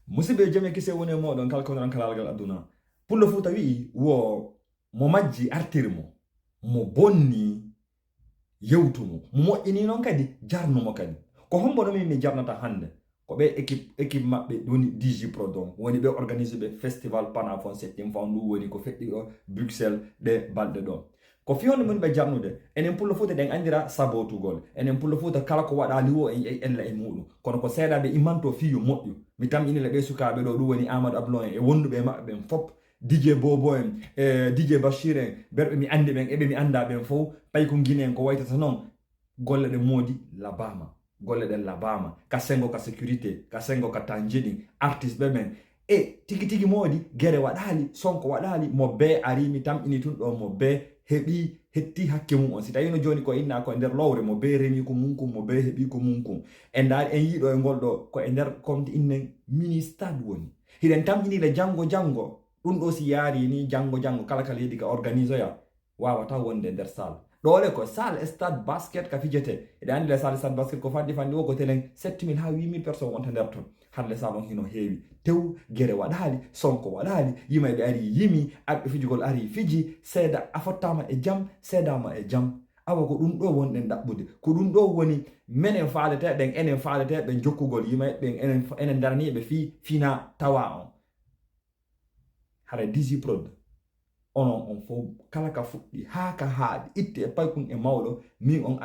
Musibe jame kise woni moɗon kala kono kalagal aduna. Pullo Fuuta wi wo mo majji artirmo mo bonni yewtumo mo ini non kadi jarnumo kadi ko hombo no mi jarnata hande ko be équipe mabbe woni DG PROD woni be organiser be festival Panaf 7e fandu woni ko feddi o Bruxelles de balde do ko fiyon mun be jarnude enen Pullo Fuuta den andira sabotugol enen Pullo Fuuta kala ko wada liwo en ella e mudum kono ko seedade imanto fiyo moddu mi tam inile be sukabe do du woni Amadou Amlo e wondube mabbe fop DJ Bobo en DJ Bashir en berbe mi andi ben ebe mi anda ben fo pay ko Guinée ko waytata non golle de modi Labama golle de Labama ka sengo ka sécurité ka sengo ka tanjini artiste be men e tigi modi gere wadali sonko wadali mo be ari mi tam ini tun do mo be hebi hetti hakke mum on si tawi no joni ko inna ko nder lowre mo be remi ko munkum mo be hebi ko munkum en dal en yido e goldo ko e nder compte innen ministad woni hiden tam ini le jango ɗum ɗo si yaari ni jango kala yedi ka organise ya wawata wonde nder salle ɗole ko salle stade basket ka fijete eɗe andi le salle stade basket ko fandi wo ko telen 7000 ha 8000 personnes wonta nder ton hande salle on hino heewi tew gere waɗali sonko waɗali yimayɓe ari yimi arɓe fijugol ari fiji seeda a fottama e jam seedama e jam awa ko ɗum ɗo wonɗen ɗaɓɓude ko ɗum ɗo woni menen faaleteɗen enen faaleteɓe jokkugol yimayɓe enen daraniɓe fina tawa on hara DG PROD onon on fo kala ka fuɗɗi haa ka haaɗi itte e paykun e mawɗo min on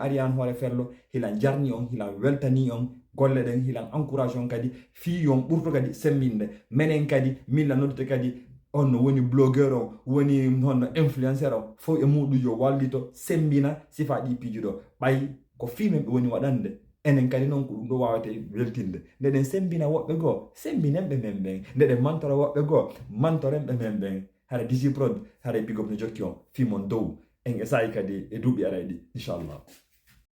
ariyan hoore fello hilan jarni on hilan weltani on golle ɗen hilan encourage on kadi fi on ɓurto kadi semminde menen kadi milla noddete kadi on no woni blogueur o woni honno influenceur o fo e muɗum yo wallito sembina sifa ɗi pijuɗo ɓay ko fimen ɓe woni waɗande enen kadi noon ko ɗum ɗo wawete weltinde ndeɗen sembina woɓɓe goo sembinen ɓe men ɓen ndeɗen mantora woɓɓe goo mantoren ɓe men ɓen hara DG PROD hara big up no jokki on fimon dow en e sayi kadi e duuɓi arayɗi inchallah